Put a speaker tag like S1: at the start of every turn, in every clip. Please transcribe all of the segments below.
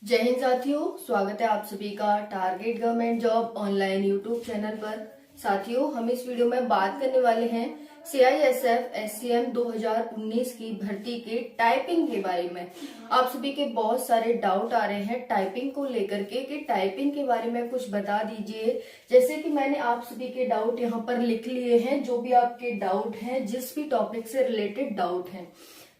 S1: जय हिंद साथियों, स्वागत है आप सभी का target government job online YouTube channel पर। साथियों, हम इस वीडियो में बात करने वाले हैं CISF SCM 2019 की भर्ती के टाइपिंग के बारे में। आप सभी के बहुत सारे डाउट आ रहे हैं टाइपिंग को लेकर के कि टाइपिंग के बारे में कुछ बता दीजिए। जैसे कि मैंने आप सभी के डाउट यहाँ पर लिख लिए हैं, जो भी आपके डाउट हैं, जिस भी टॉपिक से रिलेटेड डाउट हैं,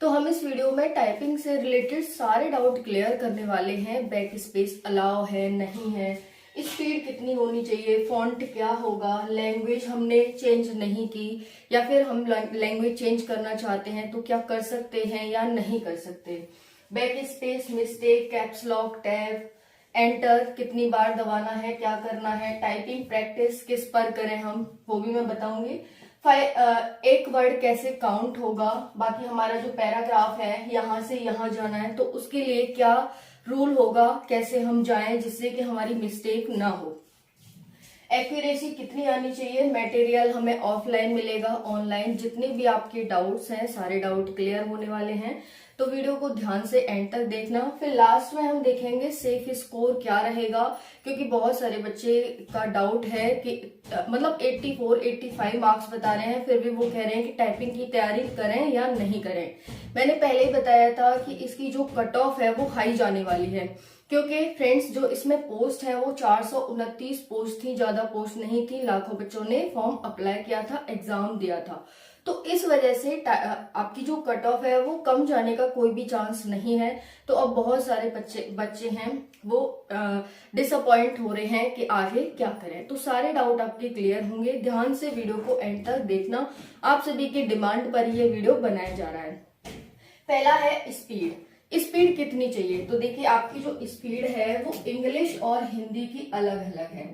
S1: तो हम इस वीडियो में टाइपिंग से रिलेटेड सारे डाउट क्लियर करने वाले हैं। बैक स्पेस अलाउ है, नहीं है, स्पीड कितनी होनी चाहिए, फॉन्ट क्या होगा, लैंग्वेज हमने चेंज नहीं की या फिर हम लैंग्वेज चेंज करना चाहते हैं तो क्या कर सकते हैं या नहीं कर सकते, back space, mistake, caps lock, tab, enter कितनी बार दबाना है, क्या करना है, टाइपिंग प्रैक्टिस किस पर करें हम, वो भी मैं बताऊंगी। एक वर्ड कैसे काउंट होगा, बाकी हमारा जो पैराग्राफ है यहाँ से यहाँ जाना है तो उसके लिए क्या रूल होगा, कैसे हम जाएं जिससे कि हमारी मिस्टेक ना हो, एक्यूरेसी कितनी आनी चाहिए, मटेरियल हमें ऑफलाइन मिलेगा ऑनलाइन, जितने भी आपके डाउट्स हैं सारे डाउट क्लियर होने वाले हैं। तो वीडियो को ध्यान से एंड तक देखना। फिर लास्ट में हम देखेंगे सेफ स्कोर क्या रहेगा, क्योंकि बहुत सारे बच्चे का डाउट है कि मतलब 84-85 मार्क्स बता रहे हैं, फिर भी वो कह रहे हैं कि टाइपिंग की तैयारी करें या नहीं करें। मैंने पहले ही बताया था कि इसकी जो कट ऑफ है वो हाई जाने वाली है, क्योंकि फ्रेंड्स जो इसमें पोस्ट है वो 429 पोस्ट थी, ज्यादा पोस्ट नहीं थी, लाखों बच्चों ने फॉर्म अप्लाई किया था, एग्जाम दिया था, तो इस वजह से आपकी जो कट ऑफ है वो कम जाने का कोई भी चांस नहीं है। तो अब बहुत सारे बच्चे हैं वो डिसअपॉइंट हो रहे हैं कि आगे क्या करें। तो सारे डाउट आपके क्लियर होंगे, ध्यान से वीडियो को एंड तक देखना। आप सभी की डिमांड पर ये वीडियो बनाया जा रहा है। पहला है स्पीड कितनी चाहिए। तो देखिए, आपकी जो स्पीड है वो इंग्लिश और हिंदी की अलग अलग है।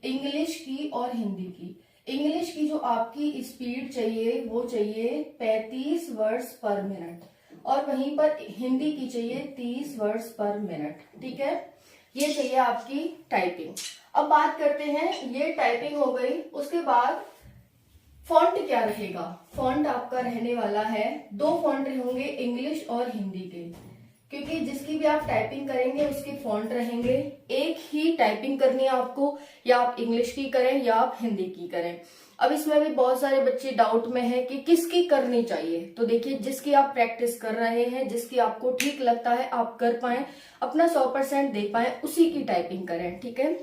S1: इंग्लिश की और हिंदी की, इंग्लिश की जो आपकी स्पीड चाहिए वो चाहिए 35 वर्ड्स पर मिनट, और वहीं पर हिंदी की चाहिए 30 वर्ड्स पर मिनट। ठीक है, ये चाहिए आपकी टाइपिंग। अब बात करते हैं, ये टाइपिंग हो गई, उसके बाद फॉन्ट क्या रहेगा। फॉन्ट आपका रहने वाला है, दो फॉन्ट होंगे, इंग्लिश और हिंदी के, क्योंकि जिसकी भी आप टाइपिंग करेंगे उसके फॉन्ट रहेंगे। एक ही टाइपिंग करनी है आपको, या आप इंग्लिश की करें या आप हिंदी की करें। अब इसमें भी बहुत सारे बच्चे डाउट में है कि किसकी करनी चाहिए। तो देखिए, जिसकी आप प्रैक्टिस कर रहे हैं, जिसकी आपको ठीक लगता है, आप कर पाए, अपना 100% दे पाए, उसी की टाइपिंग करें। ठीक है,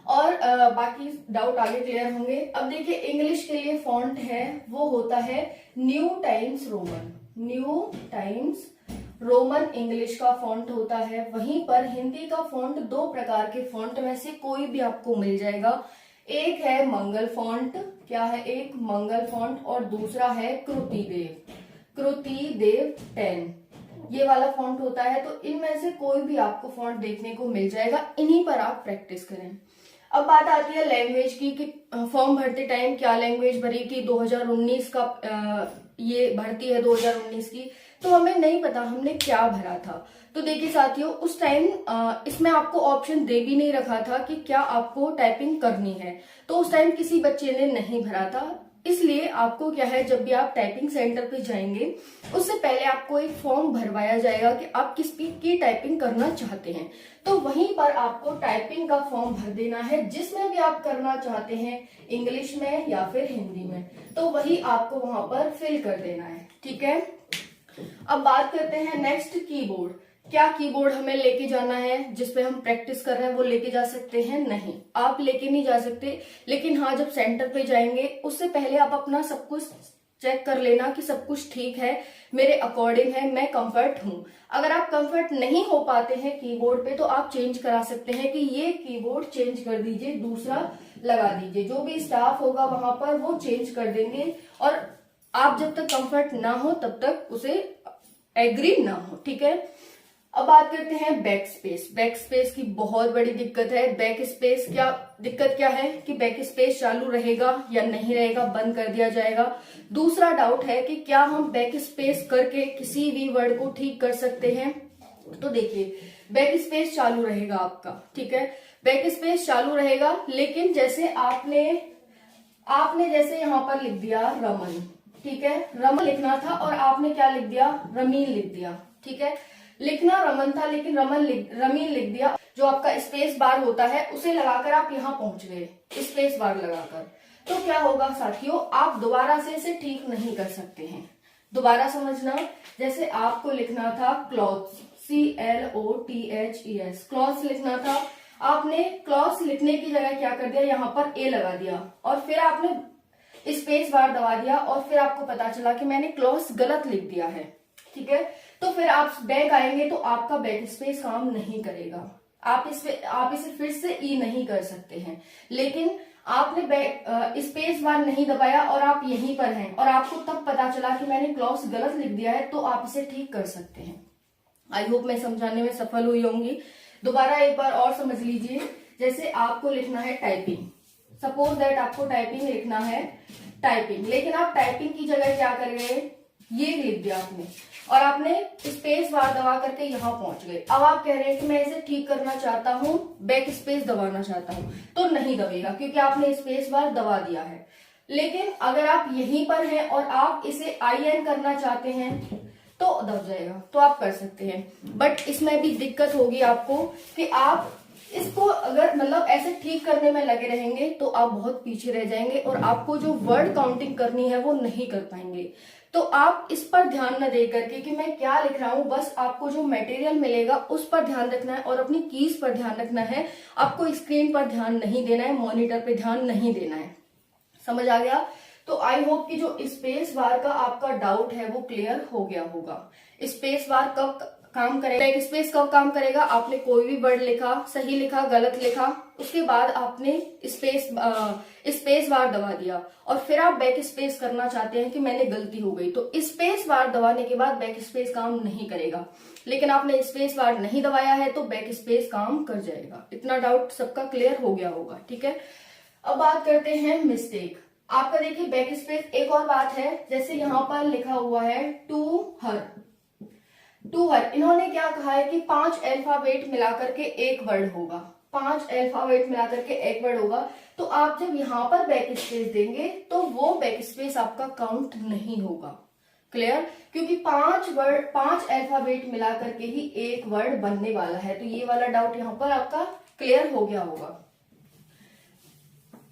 S1: और बाकी डाउट आगे क्लियर होंगे। अब देखिए, इंग्लिश के लिए फॉन्ट है वो होता है new times Roman, new times Roman English का फॉन्ट होता है। वहीं पर हिंदी का फॉन्ट दो प्रकार के फॉन्ट में से कोई भी आपको मिल जाएगा। एक है मंगल फॉन्ट, क्या है, एक मंगल फॉन्ट, और दूसरा है कृतिदेव, कृतिदेव 10, ये वाला फॉन्ट होता है। तो इनमें से कोई भी आपको फॉन्ट देखने को मिल जाएगा, इन्हीं पर आप प्रैक्टिस करें। अब बात आती है लैंग्वेज की कि फॉर्म भरते टाइम क्या लैंग्वेज भरी थी। 2019 का ये भर्ती है 2019 की, तो हमें नहीं पता हमने क्या भरा था। तो देखिए साथियों, उस टाइम इसमें आपको ऑप्शन दे भी नहीं रखा था कि क्या आपको टाइपिंग करनी है, तो उस टाइम किसी बच्चे ने नहीं भरा था। इसलिए आपको क्या है, जब भी आप टाइपिंग सेंटर पे जाएंगे उससे पहले आपको एक फॉर्म भरवाया जाएगा कि आप किस की टाइपिंग करना चाहते हैं। तो वहीं पर आपको टाइपिंग का फॉर्म भर देना है, जिसमें भी आप करना चाहते हैं, इंग्लिश में या फिर हिंदी में, तो वही आपको वहां पर फिल कर देना है। ठीक है, अब बात करते हैं नेक्स्ट, कीबोर्ड। क्या कीबोर्ड हमें लेके जाना है, जिसपे हम प्रैक्टिस कर रहे हैं वो लेके जा सकते हैं? नहीं, आप लेके नहीं जा सकते। लेकिन हाँ, जब सेंटर पे जाएंगे उससे पहले आप अपना सब कुछ चेक कर लेना कि सब कुछ ठीक है, मेरे अकॉर्डिंग है, मैं कंफर्ट हूं। अगर आप कंफर्ट नहीं हो पाते हैं कीबोर्ड पे, तो आप चेंज करा सकते हैं कि ये कीबोर्ड चेंज कर दीजिए, दूसरा लगा दीजिए। जो भी स्टाफ होगा वहां पर वो चेंज कर देंगे, और आप जब तक कंफर्ट ना हो तब तक उसे एग्री ना हो। ठीक है, अब बात करते हैं बैक स्पेस। बैक स्पेस की बहुत बड़ी दिक्कत है। बैक स्पेस क्या दिक्कत क्या है कि बैक स्पेस चालू रहेगा या नहीं रहेगा, बंद कर दिया जाएगा। दूसरा डाउट है कि क्या हम बैक स्पेस करके किसी भी वर्ड को ठीक कर सकते हैं। तो देखिए, बैक स्पेस चालू रहेगा आपका, ठीक है, बैक स्पेस चालू रहेगा, लेकिन जैसे आपने जैसे यहाँ पर लिख दिया रमन, ठीक है, रमन लिखना था और आपने क्या लिख दिया, रमीन लिख दिया। ठीक है, लिखना रमन था लेकिन रमीन लिख दिया। जो आपका स्पेस बार होता है उसे लगाकर आप यहाँ पहुंच गए, स्पेस बार लगाकर। तो क्या होगा साथियों, आप दोबारा से इसे ठीक नहीं कर सकते हैं। दोबारा समझना, जैसे आपको लिखना था क्लॉथ्स, CLOTHES, क्लॉथ्स लिखना था। आपने क्लॉथ्स लिखने की जगह क्या कर दिया, यहाँ पर ए लगा दिया और फिर आपने स्पेस बार दबा दिया और फिर आपको पता चला कि मैंने क्लॉथ्स गलत लिख दिया है। ठीक है, तो फिर आप बैक आएंगे तो आपका बैक स्पेस काम नहीं करेगा। आप इसे फिर से ई नहीं कर सकते हैं। लेकिन आपने स्पेस बार नहीं दबाया और आप यहीं पर हैं और आपको तब पता चला कि मैंने क्लॉज गलत लिख दिया है, तो आप इसे ठीक कर सकते हैं। आई होप मैं समझाने में सफल हुई होंगी। दोबारा एक बार और समझ लीजिए। जैसे आपको लिखना है टाइपिंग, सपोज दैट आपको टाइपिंग लिखना है, टाइपिंग, लेकिन आप टाइपिंग की जगह क्या कर गए, ये लिख दिया आपने और आपने स्पेस बार दबा करके यहां पहुंच गए। अब आप कह रहे हैं कि मैं इसे ठीक करना चाहता हूं, बैक स्पेस दबाना चाहता हूं, तो नहीं दबेगा क्योंकि आपने स्पेस बार दबा दिया है। लेकिन अगर आप यहीं पर हैं और आप इसे IN करना चाहते हैं तो दब जाएगा, तो आप कर सकते हैं। बट इसमें भी दिक्कत होगी आपको कि आप इसको अगर मतलब ऐसे ठीक करने में लगे रहेंगे तो आप बहुत पीछे रह जाएंगे और आपको जो वर्ड काउंटिंग करनी है वो नहीं कर पाएंगे। तो आप इस पर ध्यान न दे करके कि मैं क्या लिख रहा हूं, बस आपको जो मटेरियल मिलेगा उस पर ध्यान रखना है और अपनी कीज पर ध्यान रखना है। आपको स्क्रीन पर ध्यान नहीं देना है, मॉनिटर पे ध्यान नहीं देना है। समझ आ गया? तो आई होप कि जो स्पेस बार का आपका डाउट है वो क्लियर हो गया होगा। स्पेस बार कब काम करेगा, बैक स्पेस कब काम करेगा, आपने कोई भी वर्ड लिखा, सही लिखा, गलत लिखा, उसके बाद आपने स्पेस बार दबा दिया और फिर आप बैक स्पेस करना चाहते हैं कि मैंने गलती हो गई, तो स्पेस बार दबाने के बाद बैक स्पेस काम नहीं करेगा। लेकिन आपने स्पेस बार नहीं दबाया है तो बैक स्पेस काम कर जाएगा। इतना डाउट सबका क्लियर हो गया होगा। ठीक है, अब बात करते हैं मिस्टेक। आपका देखिए बैक स्पेस, एक और बात है, जैसे यहाँ पर लिखा हुआ है टू हर, इन्होंने क्या कहा है कि 5 अल्फाबेट मिलाकर के एक वर्ड होगा, 5 अल्फाबेट मिलाकर के एक वर्ड होगा। तो आप जब यहाँ पर बैक स्पेस देंगे तो वो बैक स्पेस आपका काउंट नहीं होगा। क्लियर? क्योंकि 5 अल्फाबेट मिलाकर के ही एक वर्ड बनने वाला है। तो ये वाला डाउट यहाँ पर आपका क्लियर हो गया होगा।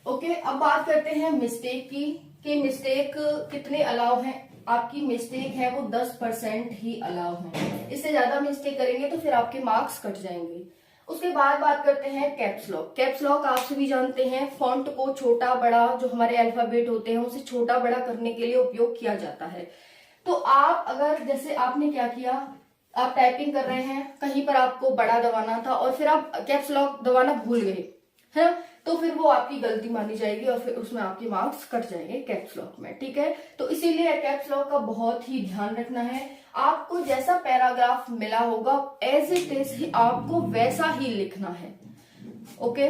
S1: ओके, अब बात करते हैं मिस्टेक की, कि मिस्टेक कितने अलाउ हैं। आपकी मिस्टेक है वो 10% ही अलाउ है। इससे ज्यादा मिस्टेक करेंगे तो फिर आपके मार्क्स कट जाएंगे। उसके बाद बात करते हैं कैप्स लॉक। कैप्स लॉक आप सभी जानते हैं, फॉन्ट को छोटा बड़ा, जो हमारे अल्फाबेट होते हैं उसे छोटा बड़ा करने के लिए उपयोग किया जाता है। तो आप अगर, जैसे आपने क्या किया, आप टाइपिंग कर रहे हैं, कहीं पर आपको बड़ा दबाना था और फिर आप कैप्स लॉक दबाना भूल गए, है ना, तो फिर वो आपकी गलती मानी जाएगी और फिर उसमें आपके मार्क्स कट जाएंगे कैप्स लॉक में। ठीक है, तो इसीलिए कैप्स लॉक का बहुत ही ध्यान रखना है। आपको जैसा पैराग्राफ मिला होगा एज इट इज ही आपको वैसा ही लिखना है। ओके,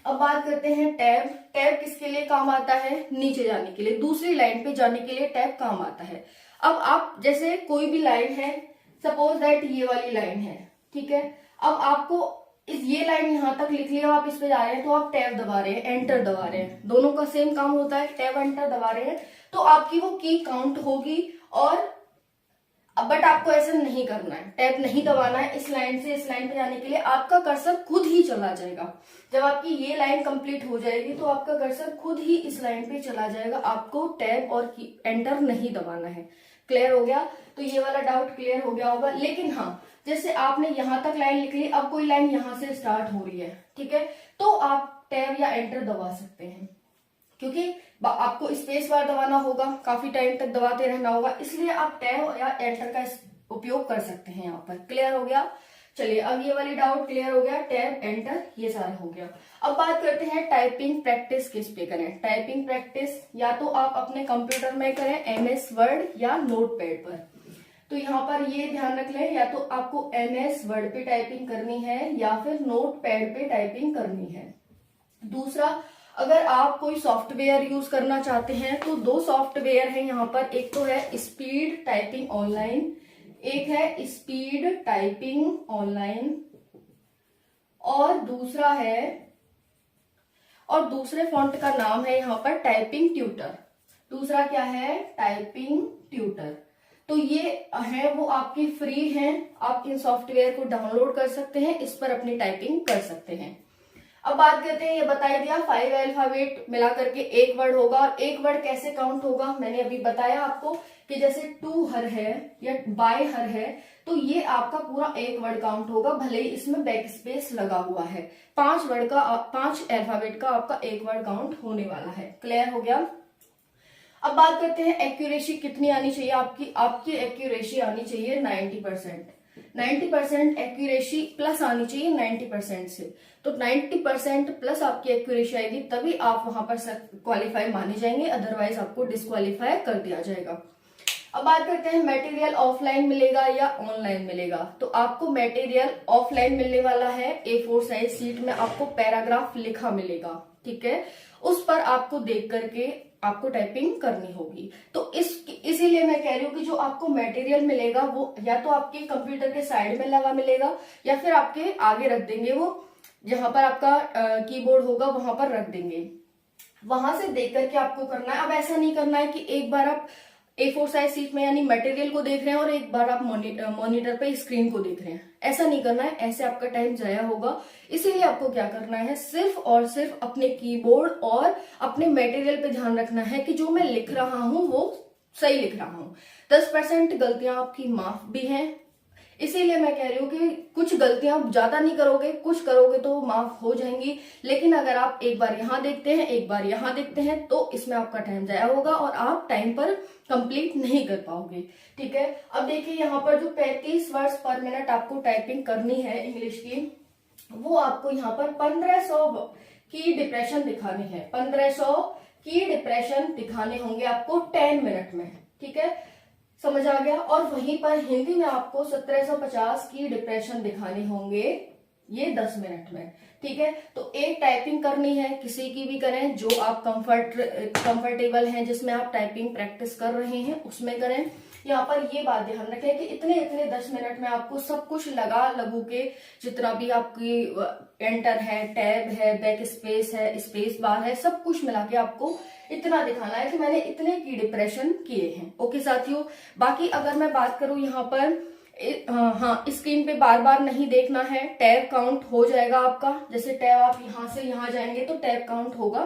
S1: अब बात करते हैं टैब। टैब किसके लिए काम आता है? नीचे जाने के लिए, दूसरी लाइन पे जाने के लिए टैब काम आता है। अब आप जैसे कोई भी लाइन है, सपोज दैट ये वाली लाइन है, ठीक है, अब आपको ये लाइन यहां तक लिख लिया, आप इस पे जा रहे हैं तो आप टैब दबा रहे हैं, एंटर दबा रहे हैं, दोनों का सेम काम होता है, टैब एंटर दबा रहे हैं, तो आपकी वो की काउंट होगी। और बट आपको ऐसा नहीं करना है, टैब नहीं दबाना है। इस लाइन से इस लाइन पे जाने के लिए आपका कर्सर खुद ही चला जाएगा। जब आपकी ये लाइन कंप्लीट हो जाएगी तो आपका कर्सर खुद ही इस लाइन पे चला जाएगा, आपको टैब और एंटर नहीं दबाना है। क्लियर हो गया? तो ये वाला डाउट क्लियर हो गया होगा। लेकिन हाँ, जैसे आपने यहां तक लाइन लिख ली, अब कोई लाइन यहां से स्टार्ट हो रही है, ठीक है, तो आप टैब या एंटर दबा सकते हैं, क्योंकि आपको स्पेस बार दबाना होगा, काफी टाइम तक दबाते रहना होगा, इसलिए आप टैब या एंटर का उपयोग कर सकते हैं यहाँ पर। क्लियर हो गया? चलिए, अब ये वाली डाउट क्लियर हो गया, टैब एंटर ये सारा हो गया। अब बात करते हैं टाइपिंग प्रैक्टिस किस पे करें। टाइपिंग प्रैक्टिस या तो आप अपने कंप्यूटर में करें, MS वर्ड या नोटपैड पर। तो यहाँ पर ये ध्यान रख लें, या तो आपको MS वर्ड पे टाइपिंग करनी है या फिर नोटपैड पे टाइपिंग करनी है। दूसरा, अगर आप कोई सॉफ्टवेयर यूज करना चाहते हैं तो 2 सॉफ्टवेयर हैं यहाँ पर, एक तो है स्पीड टाइपिंग ऑनलाइन, एक है स्पीड टाइपिंग ऑनलाइन, और दूसरा है, और दूसरे फॉन्ट का नाम है यहाँ पर टाइपिंग ट्यूटर। दूसरा क्या है? Typing tutor. तो ये है वो आपकी फ्री हैं, आप इन सॉफ्टवेयर को डाउनलोड कर सकते हैं, इस पर अपनी टाइपिंग कर सकते हैं। अब बात करते हैं, ये बताई दिया 5 अल्फाबेट मिला करके एक वर्ड होगा, और एक वर्ड कैसे काउंट होगा मैंने अभी बताया आपको कि जैसे टू हर है या बाय हर है, तो ये आपका पूरा एक वर्ड काउंट होगा, भले ही इसमें बैक स्पेस लगा हुआ है। 5 अल्फाबेट का आपका एक वर्ड काउंट होने वाला है। क्लियर हो गया। अब बात करते हैं एक्यूरेसी कितनी आनी चाहिए आपकी एक्यूरेसी आनी चाहिए 90%। 90% एक्यूरेसी प्लस आनी चाहिए 90% से, तो 90% प्लस आपकी एक्यूरेसी आएगी तभी आप वहां पर क्वालिफाई माने जाएंगे, अदरवाइज आपको डिस्क्वालीफाई कर दिया जाएगा। अब बात करते हैं मटेरियल ऑफलाइन मिलेगा या ऑनलाइन मिलेगा। तो आपको मटेरियल ऑफलाइन मिलने वाला है, A4 साइज सीट में आपको पैराग्राफ लिखा मिलेगा, ठीक है, उस पर आपको देख करके आपको टाइपिंग करनी होगी। तो इसीलिए मैं कह रही हूँ कि जो आपको मटेरियल मिलेगा वो या तो आपके कंप्यूटर के साइड में लगा मिलेगा या फिर आपके आगे रख देंगे, वो जहां पर आपका कीबोर्ड होगा वहां पर रख देंगे, वहां से देख करके आपको करना है। अब ऐसा नहीं करना है कि एक बार आप A4 साइज सीट में यानी मटेरियल को देख रहे हैं और एक बार आप मॉनिटर पे स्क्रीन को देख रहे हैं, ऐसा नहीं करना है, ऐसे आपका टाइम जाया होगा। इसीलिए आपको क्या करना है, सिर्फ और सिर्फ अपने कीबोर्ड और अपने मटेरियल पे ध्यान रखना है कि जो मैं लिख रहा हूं वो सही लिख रहा हूं। 10% गलतियां आपकी माफ भी हैं, इसीलिए मैं कह रही हूँ कि कुछ गलतियां ज्यादा नहीं करोगे, कुछ करोगे तो माफ हो जाएंगी, लेकिन अगर आप एक बार यहाँ देखते हैं एक बार यहाँ देखते हैं तो इसमें आपका टाइम जाया होगा और आप टाइम पर कंप्लीट नहीं कर पाओगे, ठीक है। अब देखिए यहाँ पर जो 35 वर्ड्स पर मिनट आपको टाइपिंग करनी है इंग्लिश की, वो आपको यहाँ पर 1500 की डिप्रेशन दिखानी है, 1500 की डिप्रेशन दिखाने होंगे आपको 10 मिनट में, ठीक है, समझ आ गया। और वहीं पर हिंदी में आपको 1750 की डिप्रेशन दिखाने होंगे ये 10 मिनट में, ठीक है। तो एक टाइपिंग करनी है, किसी की भी करें जो आप कंफर्टेबल हैं, जिसमें आप टाइपिंग प्रैक्टिस कर रहे हैं उसमें करें। यहाँ पर ये बात ध्यान रखें कि इतने 10 मिनट में आपको सब कुछ लगू के जितना भी आपकी एंटर है, टैब है, बैक स्पेस है, स्पेस बार है, सब कुछ मिला के आपको इतना दिखाना है कि मैंने इतने की डिप्रेशन किए हैं। ओके साथियों, बाकी अगर मैं बात करूं यहाँ पर हाँ, स्क्रीन पे बार बार नहीं देखना है, टैब काउंट हो जाएगा आपका। जैसे टैब आप यहाँ से यहाँ जाएंगे तो टैब काउंट होगा,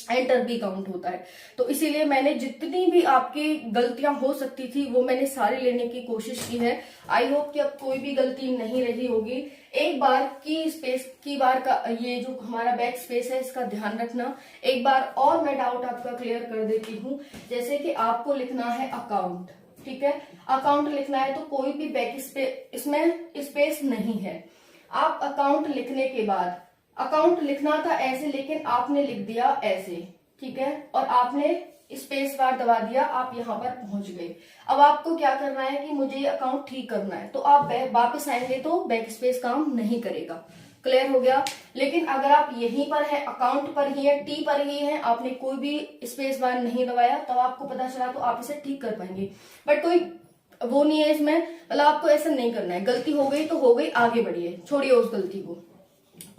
S1: एंटर भी काउंट होता है। तो इसीलिए मैंने जितनी भी आपकी गलतियां हो सकती थी वो मैंने सारी लेने की कोशिश की है। आई होप कि अब कोई भी गलती नहीं रही होगी। एक बार की बार का ये जो हमारा बैक स्पेस है इसका ध्यान रखना। एक बार और मैं डाउट आपका क्लियर कर देती हूँ, जैसे कि आपको लिखना है अकाउंट, ठीक है, अकाउंट लिखना है तो कोई भी बैक स्पेस इसमें स्पेस नहीं है। आप अकाउंट लिखने के बाद, अकाउंट लिखना था ऐसे लेकिन आपने लिख दिया ऐसे, ठीक है, और आपने स्पेस बार दबा दिया, आप यहाँ पर पहुंच गए। अब आपको क्या करना है कि मुझे ये अकाउंट ठीक करना है, तो आप वापस आएंगे तो बैक स्पेस काम नहीं करेगा। क्लियर हो गया। लेकिन अगर आप यहीं पर है, अकाउंट पर ही है, टी पर ही है, आपने कोई भी स्पेस बार नहीं दबाया, तब आपको पता चला तो आप इसे ठीक कर पाएंगे। बट कोई वो नहीं है इसमें, मतलब आपको ऐसा नहीं करना है, गलती हो गई तो हो गई, आगे बढ़िए, छोड़िए उस गलती को।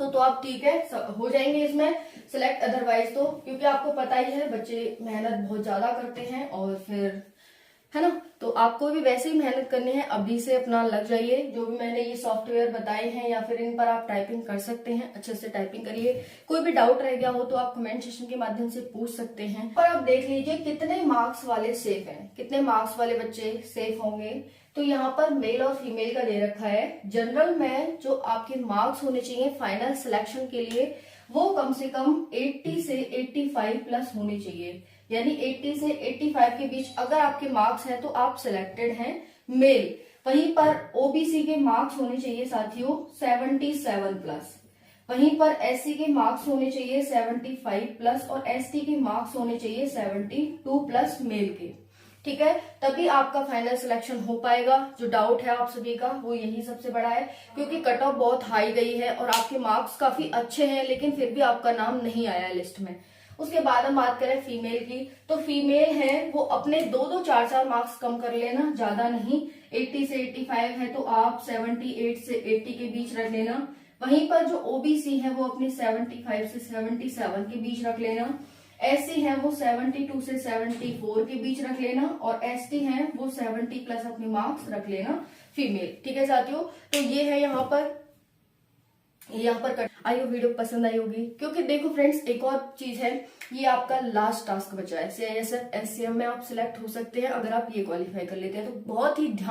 S1: तो आप ठीक है हो जाएंगे इसमें सिलेक्ट, अदरवाइज तो क्योंकि आपको पता ही है बच्चे मेहनत बहुत ज्यादा करते हैं और फिर है ना, तो आपको भी वैसे ही मेहनत करनी है, अभी से अपना लग जाइए। जो भी मैंने ये सॉफ्टवेयर बताए हैं या फिर इन पर आप टाइपिंग कर सकते हैं, अच्छे से टाइपिंग करिए। कोई भी डाउट रह गया हो तो आप कमेंट सेक्शन के माध्यम से पूछ सकते हैं। और आप देख लीजिए कितने मार्क्स वाले सेफ हैं, कितने मार्क्स वाले बच्चे सेफ होंगे। तो यहाँ पर मेल और फीमेल का दे रखा है। जनरल में जो आपके मार्क्स होने चाहिए फाइनल सिलेक्शन के लिए वो कम से कम 80 से 85 प्लस होने चाहिए, यानी 80 से 85 के बीच अगर आपके मार्क्स हैं तो आप सिलेक्टेड हैं मेल। वहीं पर ओबीसी के मार्क्स होने चाहिए साथियों 77 प्लस, वहीं पर एससी के मार्क्स होने चाहिए 75 प्लस और एसटी के मार्क्स होने चाहिए 72 प्लस मेल के, ठीक है, तभी आपका फाइनल सिलेक्शन हो पाएगा। जो डाउट है आप सभी का वो यही सबसे बड़ा है, क्योंकि कट ऑफ बहुत हाई गई है और आपके मार्क्स काफी अच्छे हैं लेकिन फिर भी आपका नाम नहीं आया है लिस्ट में। उसके बाद हम बात करें फीमेल की, तो फीमेल है वो अपने 2-2, 4-4 मार्क्स कम कर लेना, ज्यादा नहीं। 80 से 85 है तो आप 78 से 80 के बीच रख लेना। वहीं पर जो ओबीसी है वो अपने 75 से 77 के बीच रख लेना। SC है वो 72 से 74 के बीच रख लेना, और ST है वो 70 प्लस अपने मार्क्स रख लेना फीमेल। ठीक है साथियों, तो ये है यहाँ पर आई होप वीडियो पसंद आई होगी। क्योंकि देखो फ्रेंड्स, एक और चीज है, ये आपका लास्ट टास्क बचा है। CISF SCM में आप सिलेक्ट हो सकते हैं अगर आप ये क्वालिफाई कर लेते हैं, तो बहुत ही ध्यान